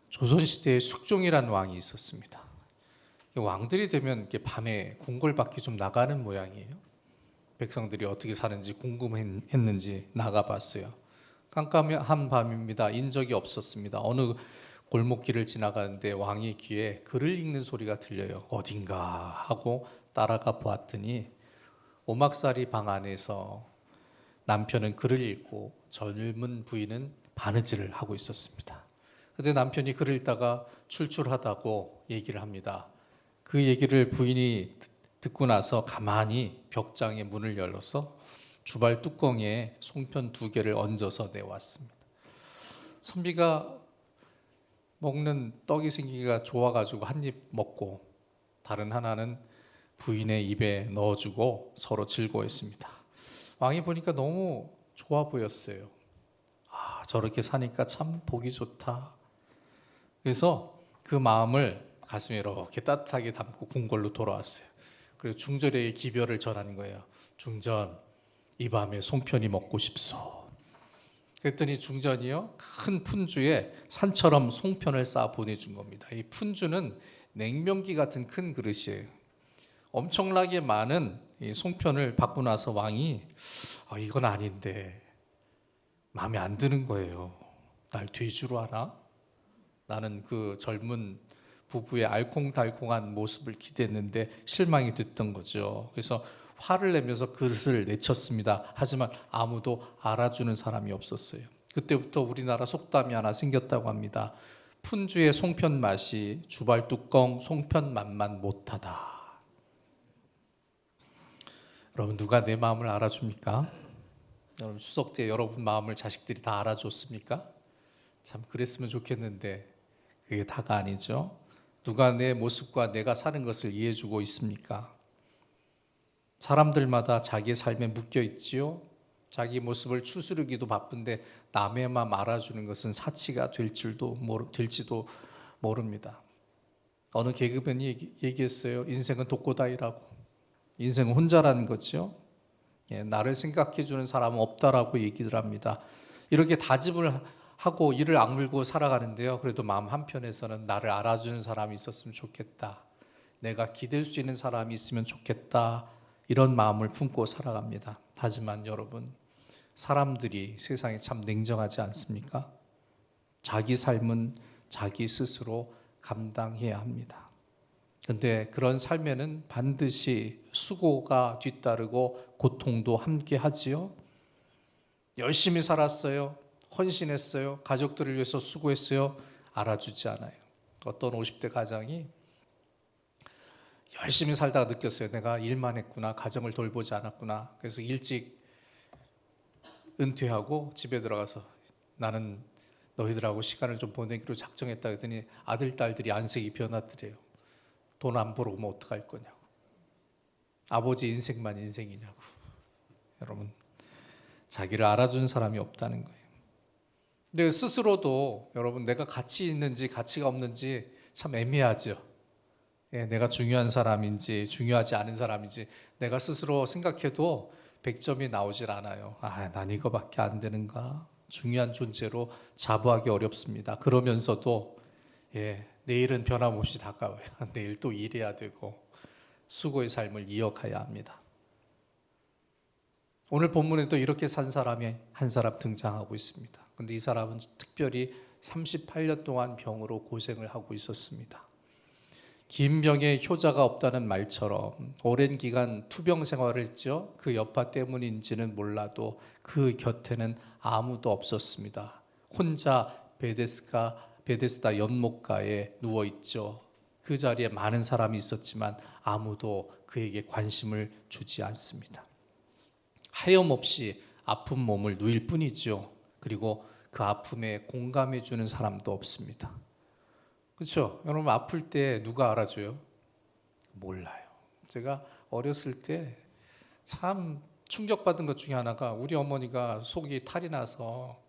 조선시대에 숙종이란 왕이 있었습니다. 왕들이 되면 이렇게 밤에 궁궐밖에 좀 나가는 모양이에요. 백성들이 어떻게 사는지 궁금했는지 나가봤어요. 깜깜한 밤입니다. 인적이 없었습니다. 어느 골목길을 지나가는데 왕의 귀에 글을 읽는 소리가 들려요. 어딘가 하고 따라가 보았더니 오막살이 방 안에서 남편은 글을 읽고 젊은 부인은 바느질을 하고 있었습니다. 그런데 남편이 글을 읽다가 출출하다고 얘기를 합니다. 그 얘기를 부인이 듣고 나서 가만히 벽장에 문을 열어서 주발 뚜껑에 송편 2개를 얹어서 내왔습니다. 선비가 먹는 떡이 생기기가 좋아가지고 한 입 먹고 다른 하나는 부인의 입에 넣어주고 서로 즐거워했습니다. 왕이 보니까 너무 좋아 보였어요. 아, 저렇게 사니까 참 보기 좋다. 그래서 그 마음을 가슴에 이렇게 따뜻하게 담고 궁궐로 돌아왔어요. 그리고 중전에게 기별을 전하는 거예요. 중전, 이 밤에 송편이 먹고 싶소. 그랬더니 중전이요, 큰 푼주에 산처럼 송편을 쌓아 보내준 겁니다. 이 푼주는 냉면기 같은 큰 그릇이에요. 엄청나게 많은 이 송편을 받고 나서 왕이 이건 아닌데 마음에 안 드는 거예요. 날 뒤주로 하나? 나는 그 젊은 부부의 알콩달콩한 모습을 기대했는데 실망이 됐던 거죠. 그래서 화를 내면서 그릇을 내쳤습니다. 하지만 아무도 알아주는 사람이 없었어요. 그때부터 우리나라 속담이 하나 생겼다고 합니다. 푼주의 송편 맛이 주발 뚜껑 송편 맛만 못하다. 여러분, 누가 내 마음을 알아줍니까? 여러분, 추석 때 여러분 마음을 자식들이 다 알아줬습니까? 참 그랬으면 좋겠는데 그게 다가 아니죠. 누가 내 모습과 내가 사는 것을 이해해주고 있습니까? 사람들마다 자기의 삶에 묶여 있지요. 자기 모습을 추스르기도 바쁜데 남의 마음 알아주는 것은 사치가 될지도 모릅니다. 어느 개그맨이 얘기했어요. 인생은 독고다이라고. 인생은 혼자라는 거죠. 나를 생각해주는 사람은 없다라고 얘기를 합니다. 이렇게 다짐을 하고 이를 악물고 살아가는데요. 그래도 마음 한편에서는 나를 알아주는 사람이 있었으면 좋겠다. 내가 기댈 수 있는 사람이 있으면 좋겠다. 이런 마음을 품고 살아갑니다. 하지만 여러분, 사람들이 세상에 참 냉정하지 않습니까? 자기 삶은 자기 스스로 감당해야 합니다. 그런데 그런 삶에는 반드시 수고가 뒤따르고 고통도 함께 하지요. 열심히 살았어요. 헌신했어요. 가족들을 위해서 수고했어요. 알아주지 않아요. 어떤 50대 가장이 열심히 살다가 느꼈어요. 내가 일만 했구나. 가정을 돌보지 않았구나. 그래서 일찍 은퇴하고 집에 들어가서 나는 너희들하고 시간을 좀 보내기로 작정했다 했더니 아들, 딸들이 안색이 변하더래요. 돈 안 벌어오면 어떡할 거냐고. 아버지 인생만 인생이냐고. 여러분, 자기를 알아주는 사람이 없다는 거예요. 근데 스스로도 여러분, 내가 가치 있는지 가치가 없는지 참 애매하죠. 내가 중요한 사람인지 중요하지 않은 사람인지 내가 스스로 생각해도 100점이 나오질 않아요. 난 이거밖에 안 되는가? 중요한 존재로 자부하기 어렵습니다. 그러면서도 내일은 변함없이 다가와요. 내일 또 일해야 되고 수고의 삶을 이어가야 합니다. 오늘 본문에도 이렇게 산 사람이 한 사람 등장하고 있습니다. 근데 이 사람은 특별히 38년 동안 병으로 고생을 하고 있었습니다. 긴 병에 효자가 없다는 말처럼 오랜 기간 투병 생활을 했죠. 그 여파 때문인지는 몰라도 그 곁에는 아무도 없었습니다. 혼자 베데스다 연못가에 누워있죠. 그 자리에 많은 사람이 있었지만 아무도 그에게 관심을 주지 않습니다. 하염없이 아픈 몸을 누일 뿐이죠. 그리고 그 아픔에 공감해 주는 사람도 없습니다. 그렇죠? 여러분, 아플 때 누가 알아줘요? 몰라요. 제가 어렸을 때 참 충격받은 것 중에 하나가 우리 어머니가 속이 탈이 나서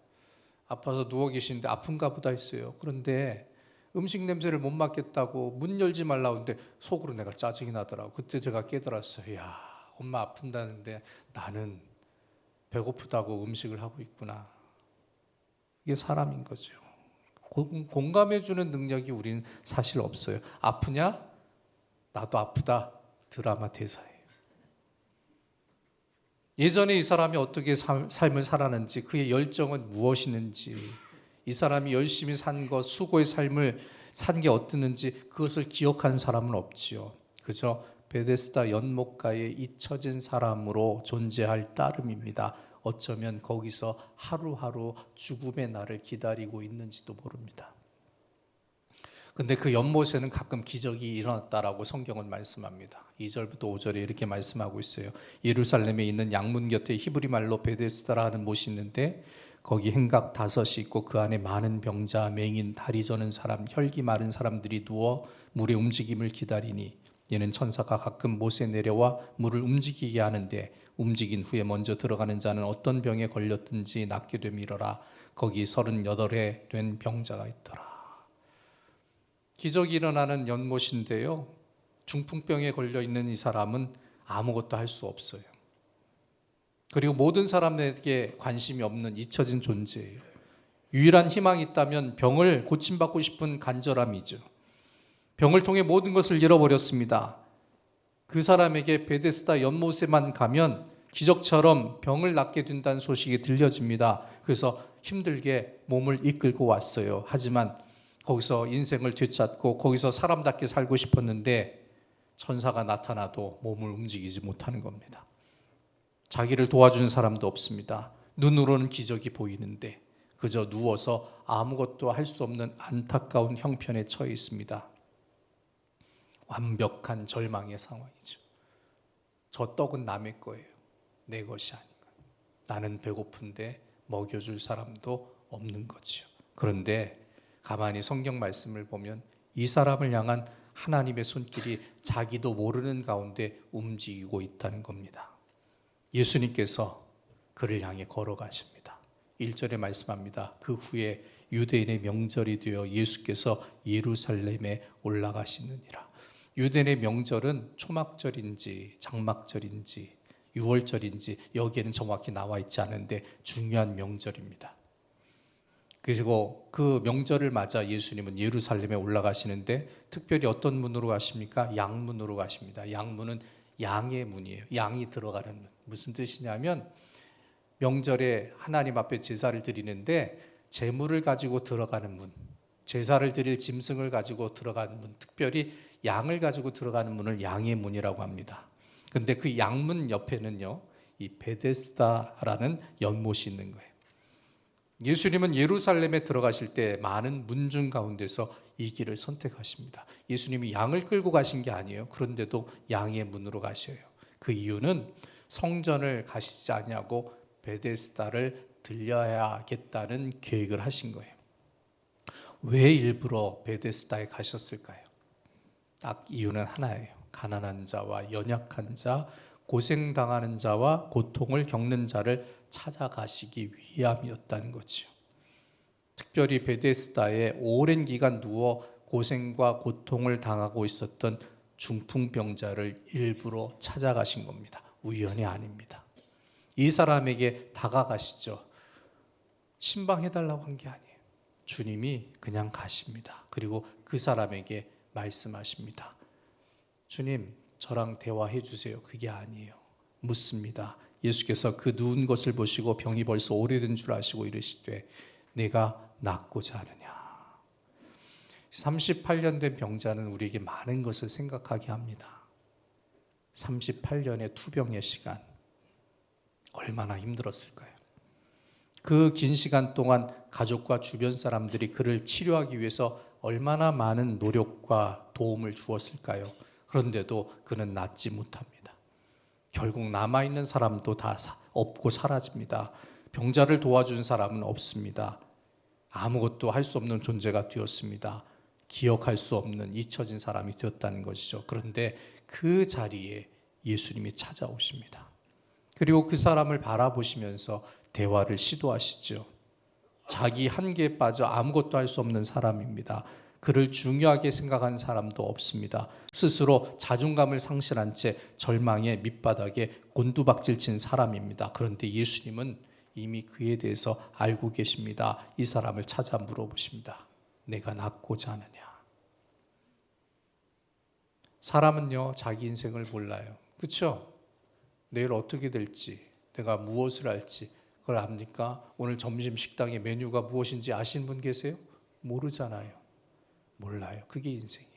아파서 누워 계시는데 아픈가 보다 했어요. 그런데 음식 냄새를 못 맡겠다고 문 열지 말라고 했는데 속으로 내가 짜증이 나더라고. 그때 제가 깨달았어요. 야, 엄마 아픈다는데 나는 배고프다고 음식을 하고 있구나. 이게 사람인 거죠. 공감해주는 능력이 우리는 사실 없어요. 아프냐? 나도 아프다. 드라마 대사예요. 예전에 이 사람이 어떻게 삶을 살았는지, 그의 열정은 무엇이는지, 이 사람이 열심히 산 것, 수고의 삶을 산 게 어땠는지 그것을 기억하는 사람은 없지요. 그저 베데스다 연못가에 잊혀진 사람으로 존재할 따름입니다. 어쩌면 거기서 하루하루 죽음의 날을 기다리고 있는지도 모릅니다. 근데 그 연못에는 가끔 기적이 일어났다라고 성경은 말씀합니다. 2절부터 5절에 이렇게 말씀하고 있어요. 예루살렘에 있는 양문 곁에 히브리 말로 베데스다라는 못이 있는데 거기 행각 5이 있고 그 안에 많은 병자, 맹인, 다리 저는 사람, 혈기 마른 사람들이 누워 물의 움직임을 기다리니 이는 천사가 가끔 못에 내려와 물을 움직이게 하는데 움직인 후에 먼저 들어가는 자는 어떤 병에 걸렸든지 낫게 되밀어라. 거기 38해 된 병자가 있더라. 기적이 일어나는 연못인데요, 중풍병에 걸려 있는 이 사람은 아무것도 할 수 없어요. 그리고 모든 사람에게 관심이 없는 잊혀진 존재예요. 유일한 희망이 있다면 병을 고침받고 싶은 간절함이죠. 병을 통해 모든 것을 잃어버렸습니다. 그 사람에게 베데스다 연못에만 가면 기적처럼 병을 낫게 된다는 소식이 들려집니다. 그래서 힘들게 몸을 이끌고 왔어요. 하지만 거기서 인생을 되찾고 거기서 사람답게 살고 싶었는데 천사가 나타나도 몸을 움직이지 못하는 겁니다. 자기를 도와주는 사람도 없습니다. 눈으로는 기적이 보이는데 그저 누워서 아무것도 할 수 없는 안타까운 형편에 처해 있습니다. 완벽한 절망의 상황이죠. 저 떡은 남의 거예요. 내 것이 아닌 거예요. 나는 배고픈데 먹여줄 사람도 없는 거지요. 그런데 가만히 성경 말씀을 보면 이 사람을 향한 하나님의 손길이 자기도 모르는 가운데 움직이고 있다는 겁니다. 예수님께서 그를 향해 걸어가십니다. 1절에 말씀합니다. 그 후에 유대인의 명절이 되어 예수께서 예루살렘에 올라가시느니라. 유대인의 명절은 초막절인지 장막절인지 6월절인지 여기에는 정확히 나와 있지 않은데 중요한 명절입니다. 그리고 그 명절을 맞아 예수님은 예루살렘에 올라가시는데 특별히 어떤 문으로 가십니까? 양문으로 가십니다. 양문은 양의 문이에요. 양이 들어가는 문. 무슨 뜻이냐면 명절에 하나님 앞에 제사를 드리는데 제물을 가지고 들어가는 문, 제사를 드릴 짐승을 가지고 들어가는 문, 특별히 양을 가지고 들어가는 문을 양의 문이라고 합니다. 그런데 그 양문 옆에는요, 이 베데스다라는 연못이 있는 거예요. 예수님은 예루살렘에 들어가실 때 많은 문중 가운데서 이 길을 선택하십니다. 예수님이 양을 끌고 가신 게 아니에요. 그런데도 양의 문으로 가셔요. 그 이유는 성전을 가시지 않냐고 베데스다를 들려야겠다는 계획을 하신 거예요. 왜 일부러 베데스다에 가셨을까요? 딱 이유는 하나예요. 가난한 자와 연약한 자, 고생당하는 자와 고통을 겪는 자를 찾아가시기 위함이었다는 거지요. 특별히 베데스다에 오랜 기간 누워 고생과 고통을 당하고 있었던 중풍병자를 일부러 찾아가신 겁니다. 우연이 아닙니다. 이 사람에게 다가가시죠. 신방해달라고 한 게 아니에요. 주님이 그냥 가십니다. 그리고 그 사람에게 말씀하십니다. 주님, 저랑 대화해 주세요. 그게 아니에요. 묻습니다. 예수께서 그 누운 것을 보시고 병이 벌써 오래된 줄 아시고 이르시되 내가 낫고자 하느냐. 38년 된 병자는 우리에게 많은 것을 생각하게 합니다. 38년의 투병의 시간, 얼마나 힘들었을까요? 그 긴 시간 동안 가족과 주변 사람들이 그를 치료하기 위해서 얼마나 많은 노력과 도움을 주었을까요? 그런데도 그는 낫지 못합니다. 결국 남아있는 사람도 다 없고 사라집니다. 병자를 도와준 사람은 없습니다. 아무것도 할 수 없는 존재가 되었습니다. 기억할 수 없는 잊혀진 사람이 되었다는 것이죠. 그런데 그 자리에 예수님이 찾아오십니다. 그리고 그 사람을 바라보시면서 대화를 시도하시죠. 자기 한계에 빠져 아무것도 할 수 없는 사람입니다. 그를 중요하게 생각하는 사람도 없습니다. 스스로 자존감을 상실한 채 절망의 밑바닥에 곤두박질 친 사람입니다. 그런데 예수님은 이미 그에 대해서 알고 계십니다. 이 사람을 찾아 물어보십니다. 내가 낫고자 하느냐. 사람은요, 자기 인생을 몰라요. 그렇죠? 내일 어떻게 될지, 내가 무엇을 할지 그걸 압니까? 오늘 점심 식당의 메뉴가 무엇인지 아시는 분 계세요? 모르잖아요. 몰라요. 그게 인생이에요.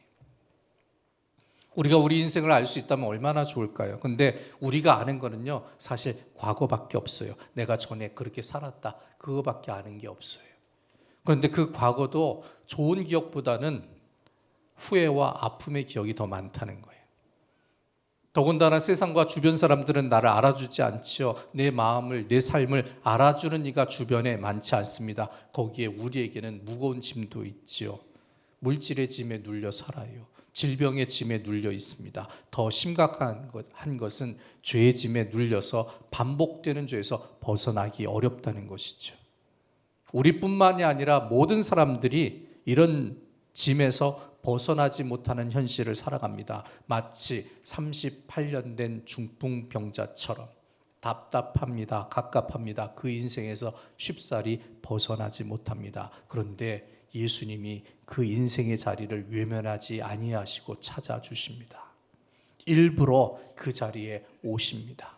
우리가 우리 인생을 알 수 있다면 얼마나 좋을까요? 근데 우리가 아는 거는요, 사실 과거밖에 없어요. 내가 전에 그렇게 살았다. 그거밖에 아는 게 없어요. 그런데 그 과거도 좋은 기억보다는 후회와 아픔의 기억이 더 많다는 거예요. 더군다나 세상과 주변 사람들은 나를 알아주지 않지요. 내 마음을, 내 삶을 알아주는 이가 주변에 많지 않습니다. 거기에 우리에게는 무거운 짐도 있지요. 물질의 짐에 눌려 살아요. 질병의 짐에 눌려 있습니다. 더 심각한 것은 죄의 짐에 눌려서 반복되는 죄에서 벗어나기 어렵다는 것이죠. 우리뿐만이 아니라 모든 사람들이 이런 짐에서 벗어나지 못하는 현실을 살아갑니다. 마치 38년 된 중풍병자처럼 답답합니다. 갑갑합니다. 그 인생에서 쉽사리 벗어나지 못합니다. 그런데 예수님이 그 인생의 자리를 외면하지 아니하시고 찾아주십니다. 일부러 그 자리에 오십니다.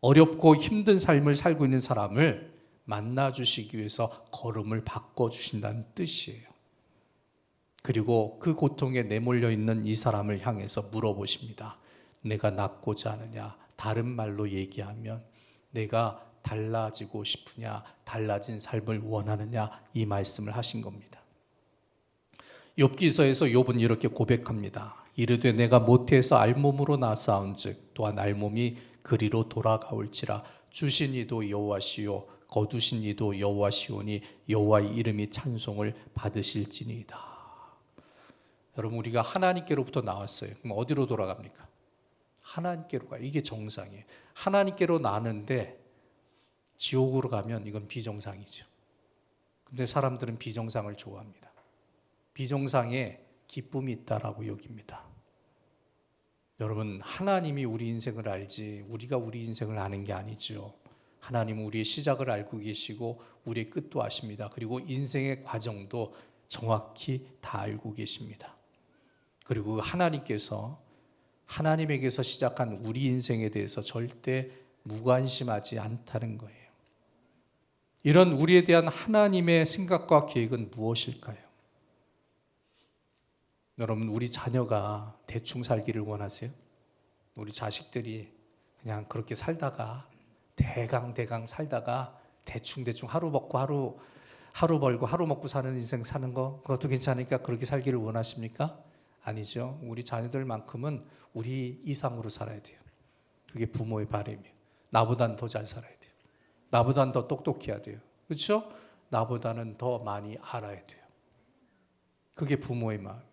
어렵고 힘든 삶을 살고 있는 사람을 만나주시기 위해서 걸음을 바꿔주신다는 뜻이에요. 그리고 그 고통에 내몰려 있는 이 사람을 향해서 물어보십니다. 내가 낫고자 하느냐? 다른 말로 얘기하면 내가 달라지고 싶으냐? 달라진 삶을 원하느냐? 이 말씀을 하신 겁니다. 욥기서에서 욥은 이렇게 고백합니다. 이르되 내가 모태에서 알몸으로 나사온즉 또한 알몸이 그리로 돌아가올지라 주신 이도 여호와시요 거두신 이도 여호와시오니 여호와의 이름이 찬송을 받으실지니이다. 여러분, 우리가 하나님께로부터 나왔어요. 그럼 어디로 돌아갑니까? 하나님께로 가요. 이게 정상이에요. 하나님께로 나는데 지옥으로 가면 이건 비정상이죠. 근데 사람들은 비정상을 좋아합니다. 비정상에 기쁨이 있다라고 여깁니다. 여러분, 하나님이 우리 인생을 알지 우리가 우리 인생을 아는 게 아니죠. 하나님은 우리의 시작을 알고 계시고 우리의 끝도 아십니다. 그리고 인생의 과정도 정확히 다 알고 계십니다. 그리고 하나님께서 하나님에게서 시작한 우리 인생에 대해서 절대 무관심하지 않다는 거예요. 이런 우리에 대한 하나님의 생각과 계획은 무엇일까요? 여러분, 우리 자녀가 대충 살기를 원하세요? 우리 자식들이 그냥 그렇게 살다가 대강 살다가 대충 하루 먹고 하루 벌고 하루 먹고 사는 인생 사는 거 그것도 괜찮으니까 그렇게 살기를 원하십니까? 아니죠. 우리 자녀들만큼은 우리 이상으로 살아야 돼요. 그게 부모의 바람이에요. 나보다는 더 잘 살아야 돼요. 나보다는 더 똑똑해야 돼요. 그렇죠? 나보다는 더 많이 알아야 돼요. 그게 부모의 마음이에요.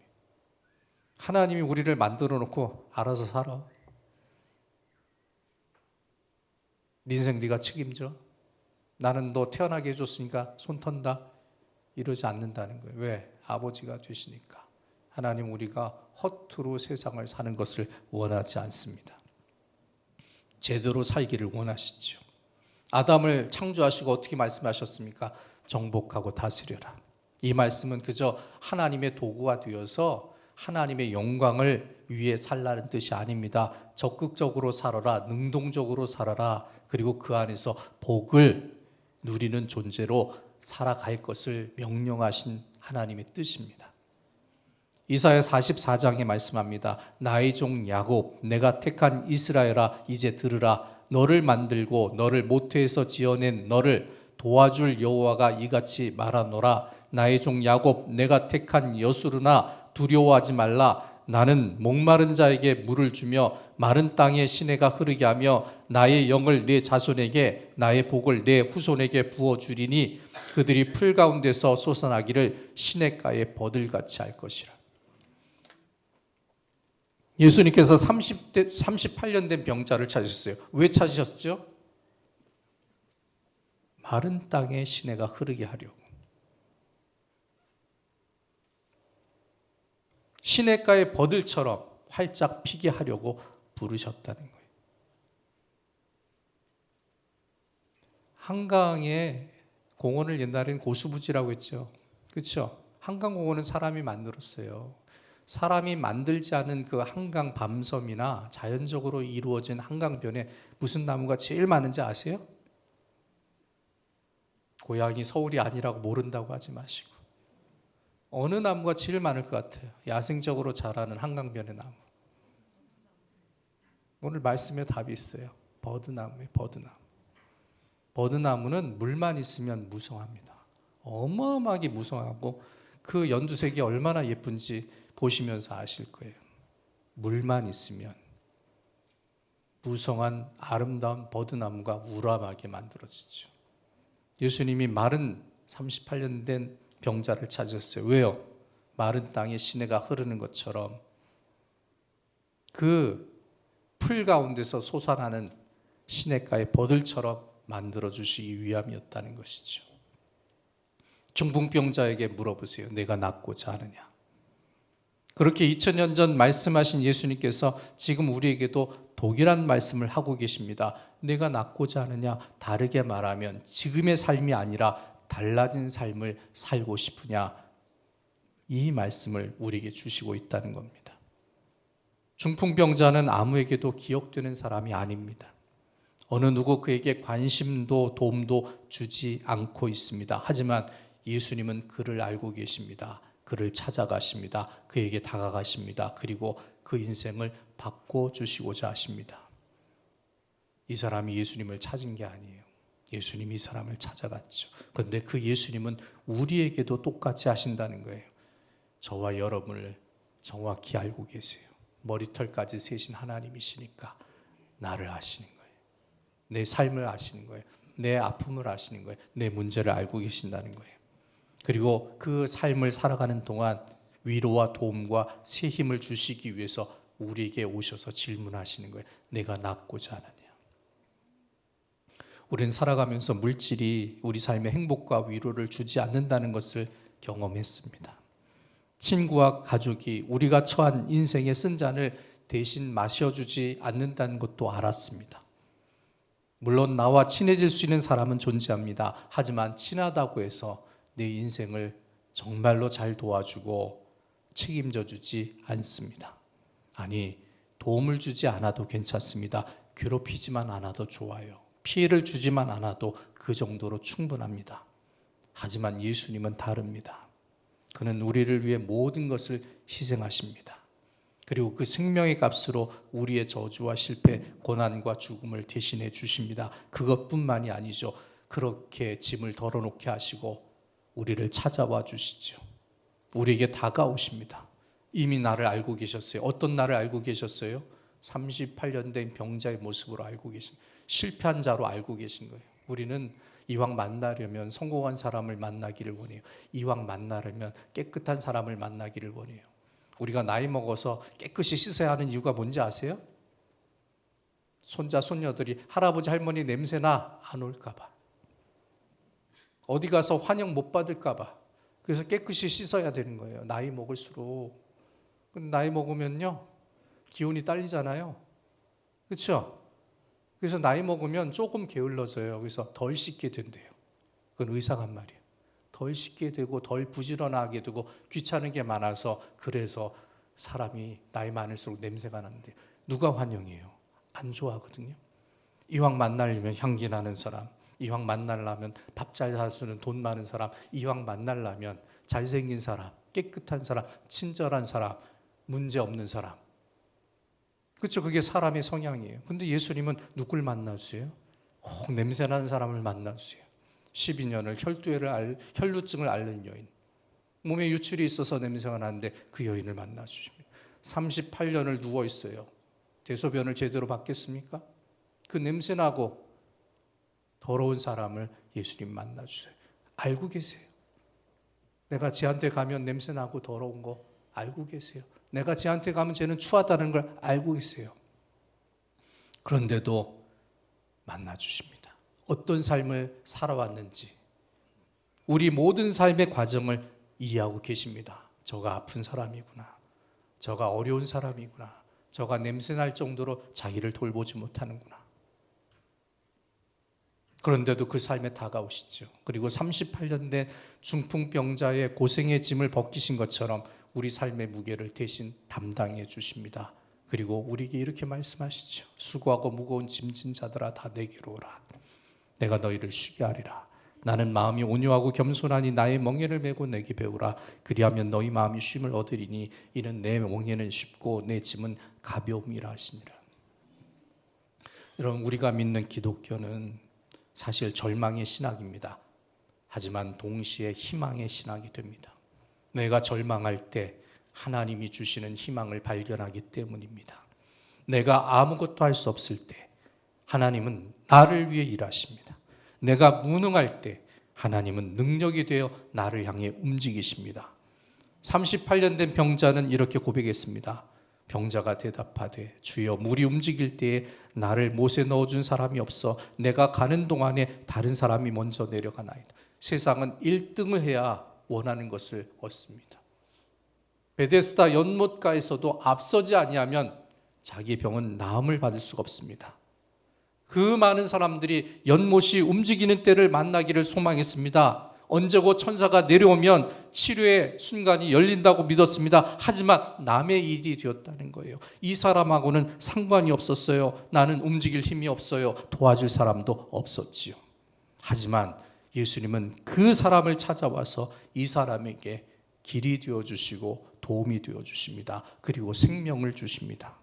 하나님이 우리를 만들어 놓고 알아서 살아. 네 인생 네가 책임져. 나는 너 태어나게 해줬으니까 손 턴다. 이러지 않는다는 거예요. 왜? 아버지가 되시니까. 하나님, 우리가 허투루 세상을 사는 것을 원하지 않습니다. 제대로 살기를 원하시죠. 아담을 창조하시고 어떻게 말씀하셨습니까? 정복하고 다스려라. 이 말씀은 그저 하나님의 도구가 되어서 하나님의 영광을 위해 살라는 뜻이 아닙니다. 적극적으로 살아라, 능동적으로 살아라, 그리고 그 안에서 복을 누리는 존재로 살아갈 것을 명령하신 하나님의 뜻입니다. 이사야 44장에 말씀합니다. 나의 종 야곱, 내가 택한 이스라엘아, 이제 들으라. 너를 만들고 너를 모태에서 지어낸 너를 도와줄 여호와가 이같이 말하노라. 나의 종 야곱, 내가 택한 여수르나 두려워하지 말라. 나는 목마른 자에게 물을 주며 마른 땅에 시내가 흐르게 하며 나의 영을 내 자손에게 나의 복을 내 후손에게 부어주리니 그들이 풀 가운데서 솟아나기를 시냇가에 버들같이 할 것이라. 예수님께서 38년 된 병자를 찾으셨어요. 왜 찾으셨죠? 마른 땅에 시내가 흐르게 하려고. 시냇가의 버들처럼 활짝 피게 하려고 부르셨다는 거예요. 한강에 공원을 옛날에는 고수부지라고 했죠. 그렇죠? 한강공원은 사람이 만들었어요. 사람이 만들지 않은 그 한강 밤섬이나 자연적으로 이루어진 한강변에 무슨 나무가 제일 많은지 아세요? 고향이 서울이 아니라고 모른다고 하지 마시고, 어느 나무가 제일 많을 것 같아요? 야생적으로 자라는 한강변의 나무. 오늘 말씀에 답이 있어요. 버드나무예요. 버드나무. 버드나무는 물만 있으면 무성합니다. 어마어마하게 무성하고 그 연두색이 얼마나 예쁜지 보시면서 아실 거예요. 물만 있으면 무성한 아름다운 버드나무가 우람하게 만들어지죠. 예수님이 마른 38년 된 병자를 찾으셨어요. 왜요? 마른 땅에 시내가 흐르는 것처럼 그 풀 가운데서 솟아나는 시냇가의 버들처럼 만들어주시기 위함이었다는 것이죠. 중풍병자에게 물어보세요. 내가 낫고자 하느냐? 그렇게 2000년 전 말씀하신 예수님께서 지금 우리에게도 동일한 말씀을 하고 계십니다. 내가 낫고자 하느냐? 다르게 말하면 지금의 삶이 아니라 달라진 삶을 살고 싶으냐? 이 말씀을 우리에게 주시고 있다는 겁니다. 중풍병자는 아무에게도 기억되는 사람이 아닙니다. 어느 누구 그에게 관심도 도움도 주지 않고 있습니다. 하지만 예수님은 그를 알고 계십니다. 그를 찾아가십니다. 그에게 다가가십니다. 그리고 그 인생을 바꿔주시고자 하십니다. 이 사람이 예수님을 찾은 게 아니에요. 예수님이 이 사람을 찾아갔죠. 그런데 그 예수님은 우리에게도 똑같이 하신다는 거예요. 저와 여러분을 정확히 알고 계세요. 머리털까지 세신 하나님이시니까 나를 아시는 거예요. 내 삶을 아시는 거예요. 내 아픔을 아시는 거예요. 내 문제를 알고 계신다는 거예요. 그리고 그 삶을 살아가는 동안 위로와 도움과 새 힘을 주시기 위해서 우리에게 오셔서 질문하시는 거예요. 내가 낫고자 하느냐? 우리는 살아가면서 물질이 우리 삶의 행복과 위로를 주지 않는다는 것을 경험했습니다. 친구와 가족이 우리가 처한 인생의 쓴 잔을 대신 마셔주지 않는다는 것도 알았습니다. 물론 나와 친해질 수 있는 사람은 존재합니다. 하지만 친하다고 해서 내 인생을 정말로 잘 도와주고 책임져 주지 않습니다. 아니, 도움을 주지 않아도 괜찮습니다. 괴롭히지만 않아도 좋아요. 피해를 주지만 않아도 그 정도로 충분합니다. 하지만 예수님은 다릅니다. 그는 우리를 위해 모든 것을 희생하십니다. 그리고 그 생명의 값으로 우리의 저주와 실패, 고난과 죽음을 대신해 주십니다. 그것뿐만이 아니죠. 그렇게 짐을 덜어놓게 하시고 우리를 찾아와 주시죠. 우리에게 다가오십니다. 이미 나를 알고 계셨어요. 어떤 나를 알고 계셨어요? 38년 된 병자의 모습으로 알고 계신, 실패한 자로 알고 계신 거예요. 우리는 이왕 만나려면 성공한 사람을 만나기를 원해요. 이왕 만나려면 깨끗한 사람을 만나기를 원해요. 우리가 나이 먹어서 깨끗이 씻어야 하는 이유가 뭔지 아세요? 손자 손녀들이 할아버지 할머니 냄새나 안 올까 봐, 어디 가서 환영 못 받을까 봐. 그래서 깨끗이 씻어야 되는 거예요. 나이 먹을수록. 나이 먹으면요 기운이 딸리잖아요. 그렇죠? 그래서 나이 먹으면 조금 게을러져요. 그래서 덜 씻게 된대요. 그건 의사한 말이에요. 덜 씻게 되고 덜 부지런하게 되고 귀찮은 게 많아서, 그래서 사람이 나이 많을수록 냄새가 나는데 누가 환영해요? 안 좋아하거든요. 이왕 만나려면 향기 나는 사람, 이왕 만나려면 밥 잘 사주는 돈 많은 사람, 이왕 만나려면 잘생긴 사람, 깨끗한 사람, 친절한 사람, 문제 없는 사람. 그렇죠? 그게 사람의 성향이에요. 근데 예수님은 누굴 만나주세요? 냄새나는 사람을 만나주세요. 12년을 혈루증을 앓는 여인, 몸에 유출이 있어서 냄새가 나는데 그 여인을 만나주십니다. 38년을 누워있어요. 대소변을 제대로 받겠습니까? 그 냄새나고 더러운 사람을 예수님 만나주세요. 알고 계세요. 내가 쟤한테 가면 냄새나고 더러운 거 알고 계세요. 내가 쟤한테 가면 쟤는 추하다는 걸 알고 계세요. 그런데도 만나주십니다. 어떤 삶을 살아왔는지, 우리 모든 삶의 과정을 이해하고 계십니다. 저가 아픈 사람이구나, 저가 어려운 사람이구나, 저가 냄새날 정도로 자기를 돌보지 못하는구나. 그런데도 그 삶에 다가오시죠. 그리고 38년 된 중풍병자의 고생의 짐을 벗기신 것처럼 우리 삶의 무게를 대신 담당해 주십니다. 그리고 우리에게 이렇게 말씀하시죠. 수고하고 무거운 짐진 자들아 다 내게로 오라. 내가 너희를 쉬게 하리라. 나는 마음이 온유하고 겸손하니 나의 멍에를 메고 내게 배우라. 그리하면 너희 마음이 쉼을 얻으리니 이는 내 멍에는 쉽고 내 짐은 가벼움이라 하시니라. 여러분, 우리가 믿는 기독교는 사실 절망의 신학입니다. 하지만 동시에 희망의 신학이 됩니다. 내가 절망할 때 하나님이 주시는 희망을 발견하기 때문입니다. 내가 아무것도 할 수 없을 때 하나님은 나를 위해 일하십니다. 내가 무능할 때 하나님은 능력이 되어 나를 향해 움직이십니다. 38년 된 병자는 이렇게 고백했습니다. 병자가 대답하되 주여 물이 움직일 때에 나를 못에 넣어준 사람이 없어 내가 가는 동안에 다른 사람이 먼저 내려가나이다. 세상은 1등을 해야 원하는 것을 얻습니다. 베데스다 연못가에서도 앞서지 아니하면 자기 병은 나음을 받을 수가 없습니다. 그 많은 사람들이 연못이 움직이는 때를 만나기를 소망했습니다. 언제고 천사가 내려오면 치료의 순간이 열린다고 믿었습니다. 하지만 남의 일이 되었다는 거예요. 이 사람하고는 상관이 없었어요. 나는 움직일 힘이 없어요. 도와줄 사람도 없었지요. 하지만 예수님은 그 사람을 찾아와서 이 사람에게 길이 되어주시고 도움이 되어주십니다. 그리고 생명을 주십니다.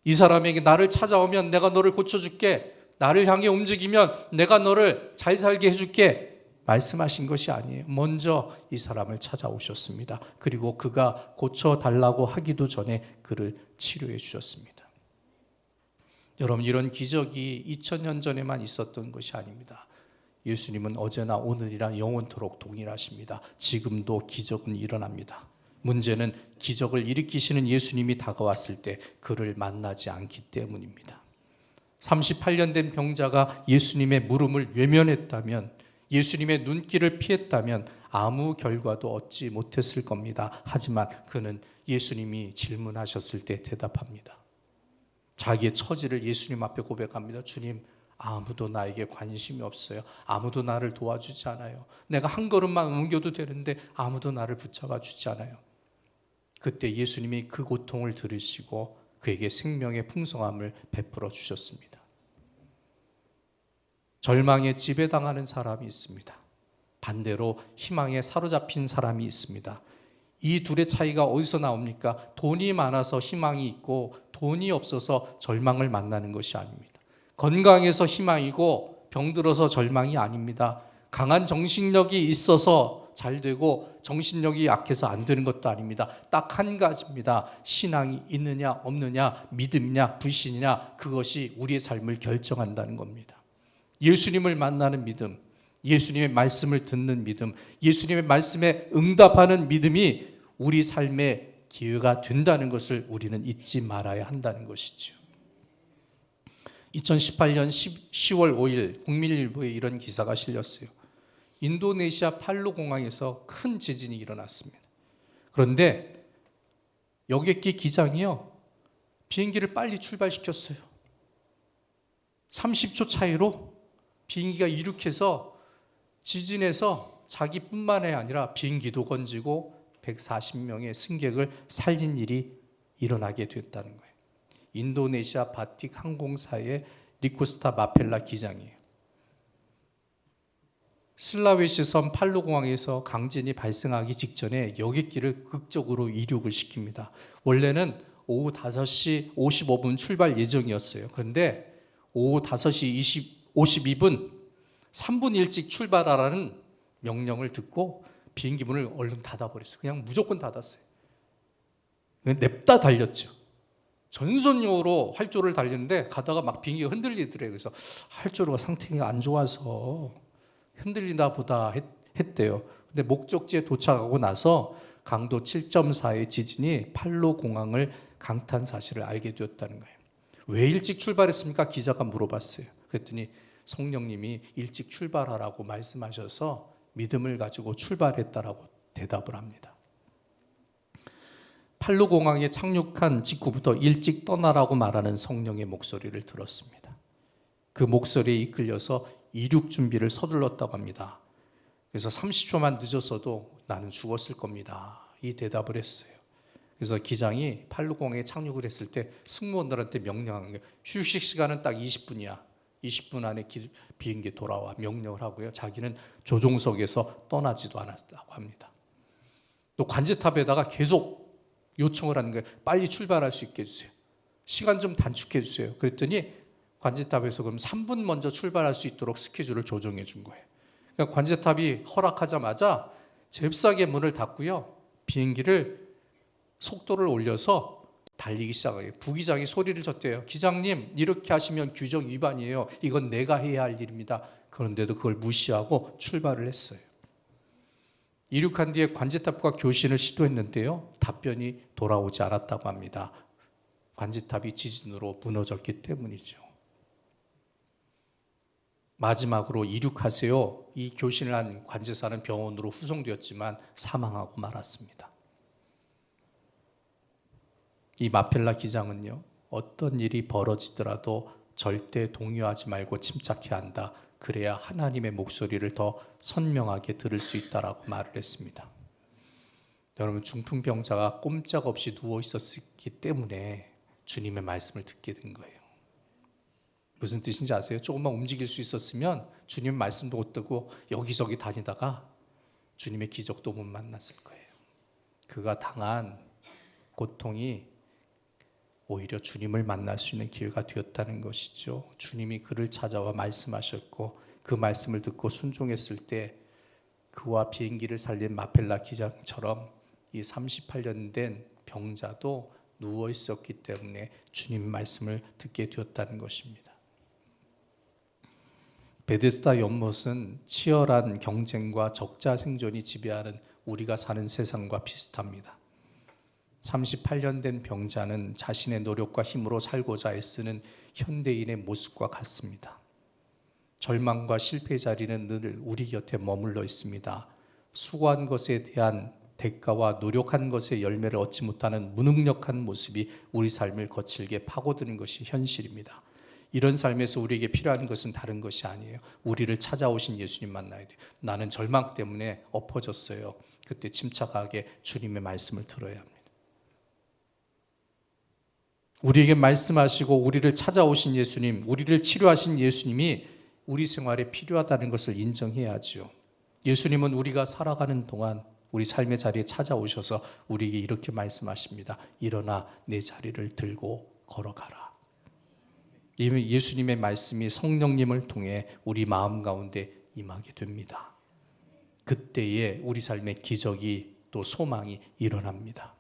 이 사람에게 나를 찾아오면 내가 너를 고쳐줄게, 나를 향해 움직이면 내가 너를 잘 살게 해줄게 말씀하신 것이 아니에요. 먼저 이 사람을 찾아오셨습니다. 그리고 그가 고쳐달라고 하기도 전에 그를 치료해 주셨습니다. 여러분, 이런 기적이 2000년 전에만 있었던 것이 아닙니다. 예수님은 어제나 오늘이나 영원토록 동일하십니다. 지금도 기적은 일어납니다. 문제는 기적을 일으키시는 예수님이 다가왔을 때 그를 만나지 않기 때문입니다. 38년 된 병자가 예수님의 물음을 외면했다면, 예수님의 눈길을 피했다면 아무 결과도 얻지 못했을 겁니다. 하지만 그는 예수님이 질문하셨을 때 대답합니다. 자기의 처지를 예수님 앞에 고백합니다. 주님, 아무도 나에게 관심이 없어요. 아무도 나를 도와주지 않아요. 내가 한 걸음만 옮겨도 되는데 아무도 나를 붙잡아 주지 않아요. 그때 예수님이 그 고통을 들으시고 그에게 생명의 풍성함을 베풀어 주셨습니다. 절망에 지배당하는 사람이 있습니다. 반대로 희망에 사로잡힌 사람이 있습니다. 이 둘의 차이가 어디서 나옵니까? 돈이 많아서 희망이 있고 돈이 없어서 절망을 만나는 것이 아닙니다. 건강해서 희망이고 병들어서 절망이 아닙니다. 강한 정신력이 있어서 잘 되고 정신력이 약해서 안 되는 것도 아닙니다. 딱 한 가지입니다. 신앙이 있느냐 없느냐, 믿음이냐 불신이냐, 그것이 우리의 삶을 결정한다는 겁니다. 예수님을 만나는 믿음, 예수님의 말씀을 듣는 믿음, 예수님의 말씀에 응답하는 믿음이 우리 삶의 기회가 된다는 것을 우리는 잊지 말아야 한다는 것이죠. 2018년 10월 5일 국민일보에 이런 기사가 실렸어요. 인도네시아 팔루 공항에서 큰 지진이 일어났습니다. 그런데 여객기 기장이요, 비행기를 빨리 출발시켰어요. 30초 차이로 비행기가 이륙해서 지진에서 자기뿐만 아니라 비행기도 건지고 140명의 승객을 살린 일이 일어나게 됐다는 거예요. 인도네시아 바틱 항공사의 리코스타 마펠라 기장이에요. 슬라웨시 섬 팔루 공항에서 강진이 발생하기 직전에 여객기를 극적으로 이륙을 시킵니다. 원래는 오후 5시 55분 출발 예정이었어요. 그런데 오후 5시 52분 3분 일찍 출발하라는 명령을 듣고 비행기 문을 얼른 닫아버렸어요. 그냥 무조건 닫았어요. 냅다 달렸죠. 전선용으로 활주로를 달리는데 가다가 막 비행기가 흔들리더래요. 그래서 활주로가 상태가 안 좋아서 흔들리나 보다 했대요. 근데 목적지에 도착하고 나서 강도 7.4의 지진이 팔로 공항을 강타한 사실을 알게 되었다는 거예요. 왜 일찍 출발했습니까? 기자가 물어봤어요. 그랬더니 성령님이 일찍 출발하라고 말씀하셔서 믿음을 가지고 출발했다라고 대답을 합니다. 팔루 공항에 착륙한 직후부터 일찍 떠나라고 말하는 성령의 목소리를 들었습니다. 그 목소리에 이끌려서 이륙 준비를 서둘렀다고 합니다. 그래서 30초만 늦었어도 나는 죽었을 겁니다. 이 대답을 했어요. 그래서 기장이 860에 착륙을 했을 때 승무원들한테 명령한 거예요. 휴식 시간은 딱 20분이야. 20분 안에 비행기 돌아와 명령을 하고요. 자기는 조종석에서 떠나지도 않았다고 합니다. 또 관제탑에다가 계속 요청을 하는 거예요. 빨리 출발할 수 있게 해주세요. 시간 좀 단축해 주세요. 그랬더니 관제탑에서 그럼 3분 먼저 출발할 수 있도록 스케줄을 조정해 준 거예요. 그러니까 관제탑이 허락하자마자 잽싸게 문을 닫고요. 비행기를 속도를 올려서 달리기 시작해요. 부기장이 소리를 쳤대요. 기장님, 이렇게 하시면 규정 위반이에요. 이건 내가 해야 할 일입니다. 그런데도 그걸 무시하고 출발을 했어요. 이륙한 뒤에 관제탑과 교신을 시도했는데요. 답변이 돌아오지 않았다고 합니다. 관제탑이 지진으로 무너졌기 때문이죠. 마지막으로 이륙하세요. 이 교신을 한 관제사는 병원으로 후송되었지만 사망하고 말았습니다. 이 마펠라 기장은요, 어떤 일이 벌어지더라도 절대 동요하지 말고 침착해야 한다. 그래야 하나님의 목소리를 더 선명하게 들을 수 있다라고 말을 했습니다. 여러분, 중풍병자가 꼼짝없이 누워 있었기 때문에 주님의 말씀을 듣게 된 거예요. 무슨 뜻인지 아세요? 조금만 움직일 수 있었으면 주님의 말씀도 못 듣고 여기저기 다니다가 주님의 기적도 못 만났을 거예요. 그가 당한 고통이 오히려 주님을 만날 수 있는 기회가 되었다는 것이죠. 주님이 그를 찾아와 말씀하셨고 그 말씀을 듣고 순종했을 때 그와 비행기를 살린 마펠라 기장처럼 이 38년 된 병자도 누워 있었기 때문에 주님 말씀을 듣게 되었다는 것입니다. 베데스다 연못은 치열한 경쟁과 적자 생존이 지배하는 우리가 사는 세상과 비슷합니다. 38년 된 병자는 자신의 노력과 힘으로 살고자 애쓰는 현대인의 모습과 같습니다. 절망과 실패의 자리는 늘 우리 곁에 머물러 있습니다. 수고한 것에 대한 대가와 노력한 것의 열매를 얻지 못하는 무능력한 모습이 우리 삶을 거칠게 파고드는 것이 현실입니다. 이런 삶에서 우리에게 필요한 것은 다른 것이 아니에요. 우리를 찾아오신 예수님 만나야 돼요. 나는 절망 때문에 엎어졌어요. 그때 침착하게 주님의 말씀을 들어야 합니다. 우리에게 말씀하시고 우리를 찾아오신 예수님, 우리를 치료하신 예수님이 우리 생활에 필요하다는 것을 인정해야죠. 예수님은 우리가 살아가는 동안 우리 삶의 자리에 찾아오셔서 우리에게 이렇게 말씀하십니다. 일어나 내 자리를 들고 걸어가라. 예수님의 말씀이 성령님을 통해 우리 마음 가운데 임하게 됩니다. 그때에 우리 삶의 기적이 또 소망이 일어납니다.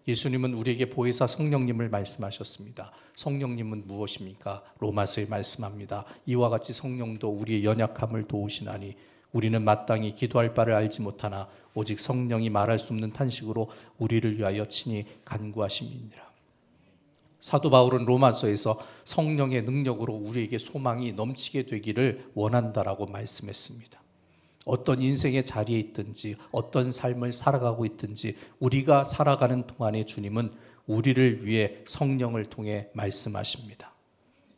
예수님은 우리에게 보혜사 성령님을 말씀하셨습니다. 성령님은 무엇입니까? 로마서에 말씀합니다. 이와 같이 성령도 우리의 연약함을 도우시나니 우리는 마땅히 기도할 바를 알지 못하나 오직 성령이 말할 수 없는 탄식으로 우리를 위하여 친히 간구하심이니라. 사도 바울은 로마서에서 성령의 능력으로 우리에게 소망이 넘치게 되기를 원한다라고 말씀했습니다. 어떤 인생의 자리에 있든지 어떤 삶을 살아가고 있든지 우리가 살아가는 동안에 주님은 우리를 위해 성령을 통해 말씀하십니다.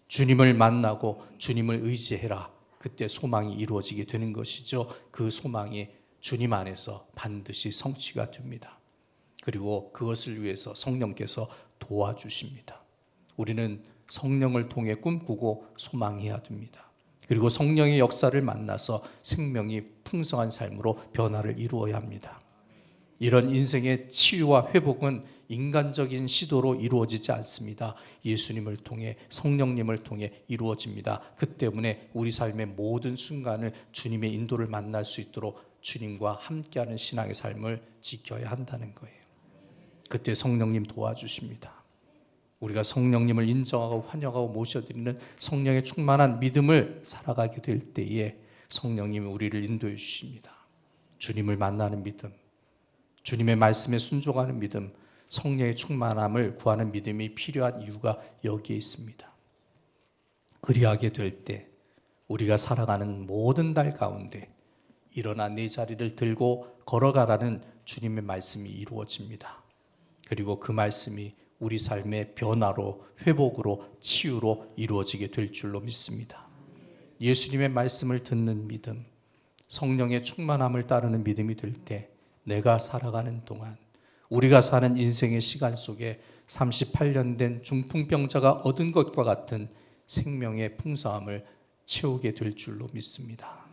주님을 만나고 주님을 의지해라. 그때 소망이 이루어지게 되는 것이죠. 그 소망이 주님 안에서 반드시 성취가 됩니다. 그리고 그것을 위해서 성령께서 도와주십니다. 우리는 성령을 통해 꿈꾸고 소망해야 됩니다. 그리고 성령의 역사를 만나서 생명이 풍성한 삶으로 변화를 이루어야 합니다. 이런 인생의 치유와 회복은 인간적인 시도로 이루어지지 않습니다. 예수님을 통해 성령님을 통해 이루어집니다. 그 때문에 우리 삶의 모든 순간을 주님의 인도를 만날 수 있도록 주님과 함께하는 신앙의 삶을 지켜야 한다는 거예요. 그때 성령님 도와주십니다. 우리가 성령님을 인정하고 환영하고 모셔드리는 성령의 충만한 믿음을 살아가게 될 때에 성령님이 우리를 인도해 주십니다. 주님을 만나는 믿음, 주님의 말씀에 순종하는 믿음, 성령의 충만함을 구하는 믿음이 필요한 이유가 여기에 있습니다. 그리하게 될 때 우리가 살아가는 모든 날 가운데 일어나 내 자리를 들고 걸어가라는 주님의 말씀이 이루어집니다. 그리고 그 말씀이 우리 삶의 변화로 회복으로 치유로 이루어지게 될 줄로 믿습니다. 예수님의 말씀을 듣는 믿음, 성령의 충만함을 따르는 믿음이 될 때 내가 살아가는 동안, 우리가 사는 인생의 시간 속에 38년 된 중풍병자가 얻은 것과 같은 생명의 풍성함을 채우게 될 줄로 믿습니다.